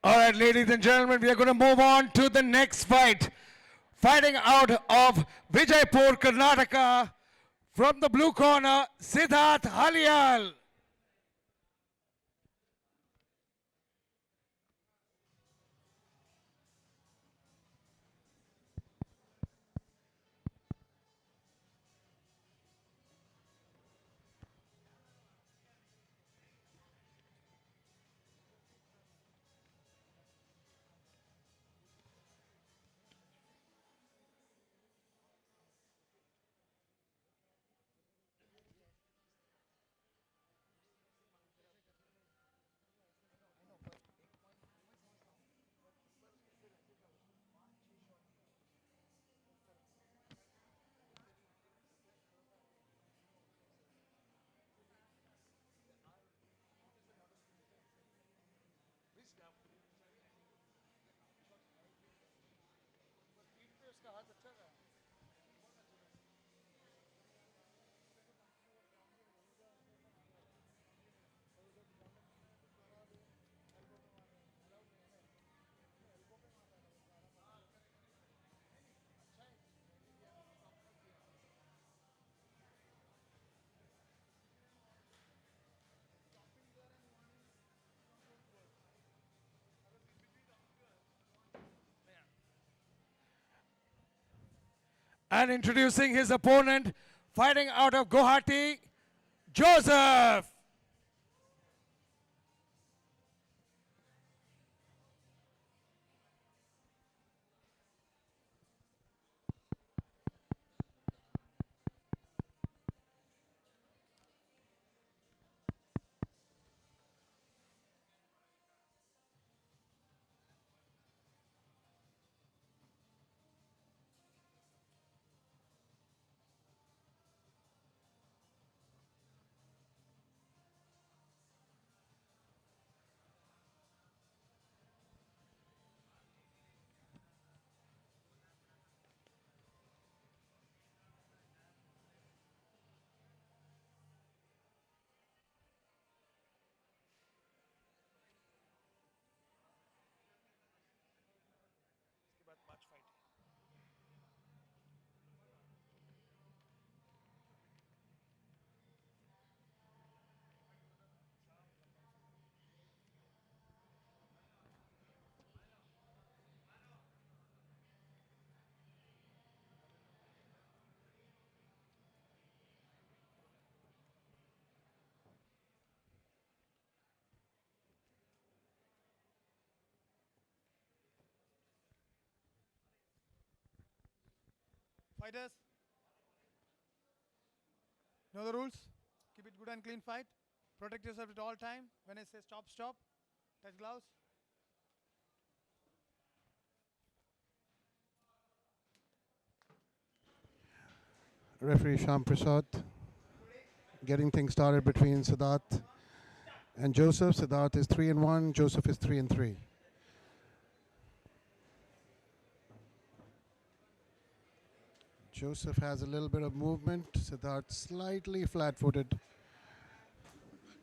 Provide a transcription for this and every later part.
All right, ladies and gentlemen, we are going to move on to the next fight. Fighting out of Vijaypur, Karnataka, from the blue corner, Siddharth Haliyal. And introducing his opponent, fighting out of Guwahati, Joseph. Fighters, know the rules. Keep it good and clean fight. Protect yourself at all time. When I say stop, stop. Touch gloves. Referee Sham Prasad getting things started between Siddharth and Joseph. Siddharth is 3-1, Joseph is 3-3. Joseph has a little bit of movement. Siddharth slightly flat-footed.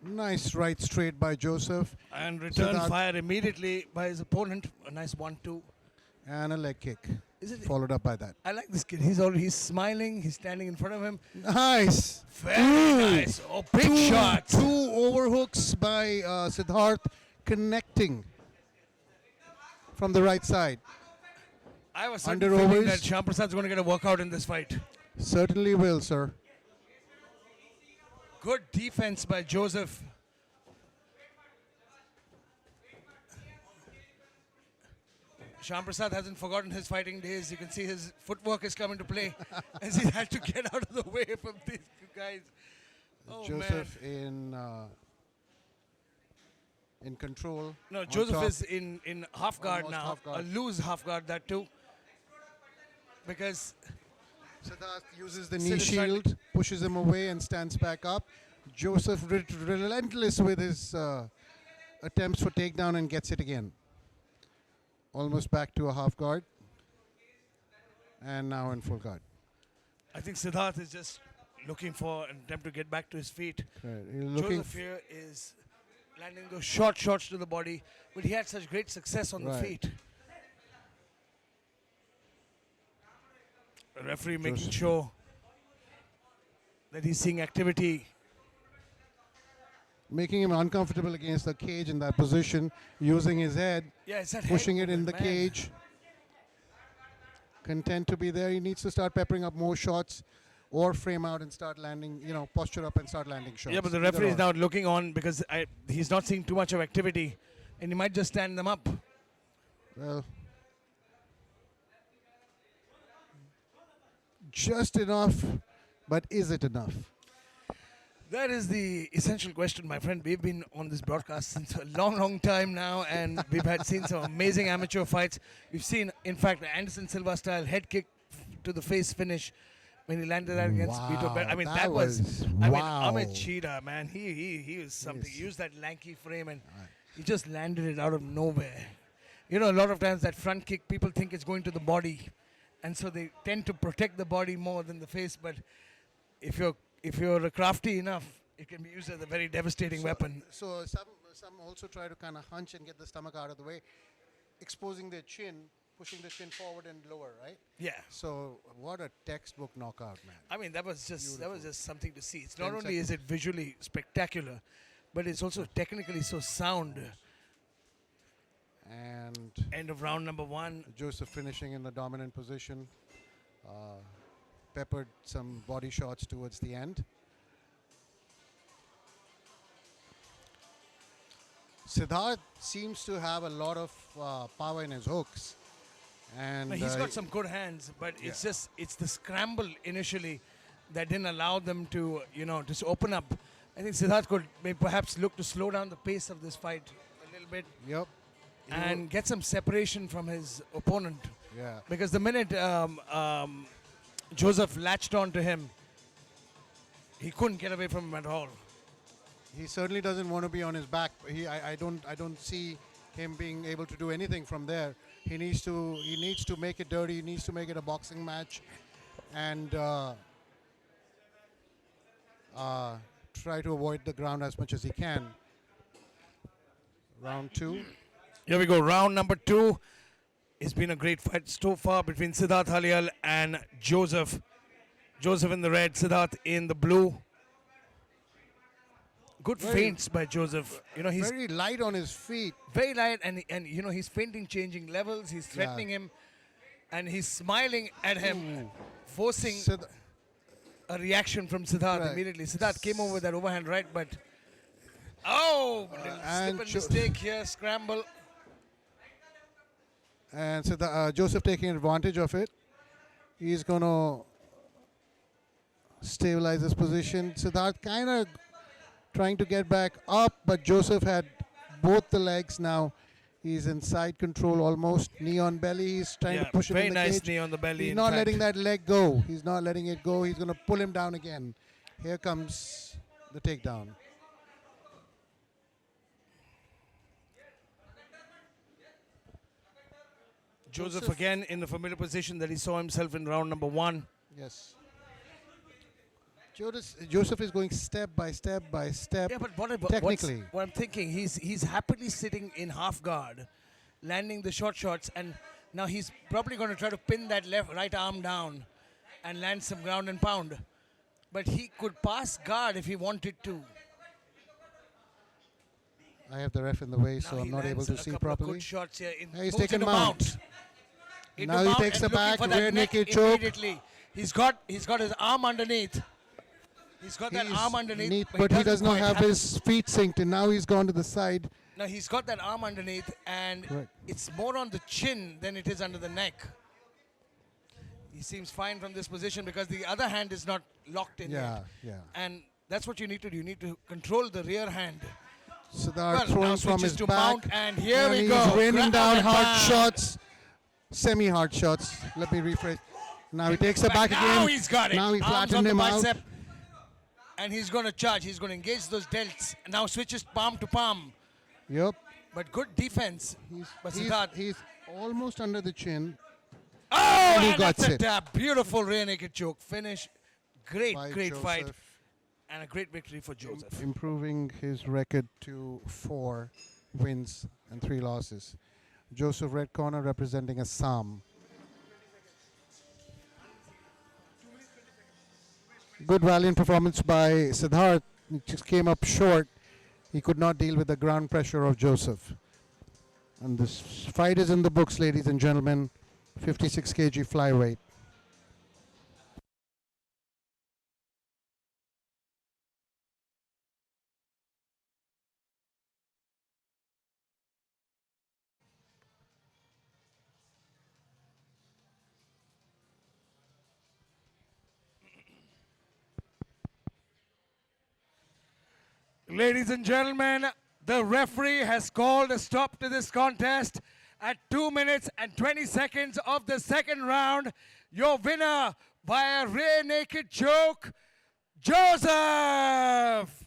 Nice right straight by Joseph. And return Siddharth. fire immediately by his opponent. A nice 1-2. And a leg kick. Is it? Followed up by that. I like this kid. He's smiling. He's standing in front of him. Nice. Very nice. Oh, big shot. Two overhooks by Siddharth connecting from the right side. I was Under certainly feeling overs. that Sham Prasad's going to get a workout in this fight. Certainly will, sir. Good defense by Joseph. Sham Prasad hasn't forgotten his fighting days. You can see his footwork is coming to play as he had to get out of the way from these two guys. Oh, Joseph man. in control. No, on Joseph top. is in half guard Almost now. half guard. A loose half guard, that too. Because Siddharth uses the Sid knee is trying to- shield, pushes him away and stands back up. Joseph relentless with his attempts for takedown and gets it again. Almost back to a half guard. And now in full guard. I think Siddharth is just looking for an attempt to get back to his feet. Right. He's looking Joseph here is landing those short shots to the body, but he had such great success on the Right. feet. The referee making Joseph. sure that he's seeing activity. Making him uncomfortable against the cage in that position, using his head, Yeah, it's that pushing head it in the movement, man. cage. Content to be there. He needs to start peppering up more shots or frame out and start landing, posture up and start landing shots. Yeah, but the Either referee is or. now looking on because he's not seeing too much of activity, and he might just stand them up. Well, just enough, but is it enough? That is the essential question, my friend. We've been on this broadcast since a long, long time now, and we've seen some amazing amateur fights. We've seen, in fact, Anderson Silva style head kick to the face finish when he landed that against Vito. Wow, I mean, that that was. was- I wow. mean, Amit Cheetah, man, he was something. Yes. He used that lanky frame and he just landed it out of nowhere. You know, a lot of times that front kick, people think it's going to the body, and so they tend to protect the body more than the face. But if you're crafty enough, it can be used as a very devastating weapon. So some also try to kind of hunch and get the stomach out of the way, exposing their chin, pushing the chin forward and lower, right? Yeah. So what a textbook knockout, man. I mean, that was just something to see. It's 10 not only is it visually spectacular, but it's also technically so sound. And End of round number 1. Joseph finishing in the dominant position, peppered some body shots towards the end. Siddharth seems to have a lot of power in his hooks, and No, he's got some good hands, but it's the scramble initially that didn't allow them to, just open up. I think Siddharth could perhaps look to slow down the pace of this fight a little bit Yep. and get some separation from his opponent. Yeah. Because the minute Joseph latched on to him, he couldn't get away from him at all. He certainly doesn't want to be on his back. I don't see him being able to do anything from there. He needs to make it dirty. He needs to make it a boxing match, and try to avoid the ground as much as he can. Round 2. Here we go, round number 2. It's been a great fight so far between Siddharth Haliyal and Joseph. Joseph in the red, Siddharth in the blue. Good feints by Joseph. He's Very light on his feet. very light, and he's feinting, changing levels. He's threatening him, and he's smiling at him, forcing Siddh- a reaction from Siddharth Right. immediately. Siddharth came over with that overhand right, but little and slip and mistake here, scramble. And so Joseph taking advantage of it. He's going to stabilize his position. Siddharth kind of trying to get back up, but Joseph had both the legs now. He's in side control almost. Knee on belly. He's trying to push him very in the nice cage. knee on the belly. He's in not fact. letting that leg go. He's not letting it go. He's going to pull him down again. Here comes the takedown. Joseph again in the familiar position that he saw himself in round number 1. Yes. Joseph is going step by step by step. Yeah, but technically. what I'm thinking, he's happily sitting in half guard, landing the short shots, and now he's probably going to try to pin that right arm down and land some ground and pound. But he could pass guard if he wanted to. I have the ref in the way, so Now I'm he not able lands to a see couple of properly. good shots here. He's Goes taken into mount. Into Now he mount takes and the looking back, for that rear neck naked choke. immediately. He's got his arm underneath. He's got that He's arm underneath, neat, but he does not quite have have his feet synced, and now he's gone to the side. Now he's got that arm underneath, and Correct. it's more on the chin than it is under the neck. He seems fine from this position because the other hand is not locked in yet. Yeah. And that's what you need to do. You need to control the rear hand. Siddharth Well, now throwing from switches his to back. mount, and here we he's go. raining Grab down and hard bam. shots, semi-hard shots. Let me rephrase. Now he takes it back Now again. he's got it. Now he Arms on flattened the him out. bicep. And he's going to charge. He's going to engage those delts. Now switches palm to palm. Yep. But good defense. But Siddharth. He's almost under the chin. Oh, and he and got that's a it. tap. Beautiful rear naked choke finish. Great by fight. Joseph. and a great victory for Joseph. Improving his record to 4 wins and 3 losses. Joseph, red corner, representing Assam. Good valiant performance by Siddharth. He just came up short. He could not deal with the ground pressure of Joseph. And this fight is in the books, ladies and gentlemen. 56 kg flyweight. Ladies and gentlemen, the referee has called a stop to this contest at 2 minutes and 20 seconds of the second round. Your winner by a rear naked choke, Joseph!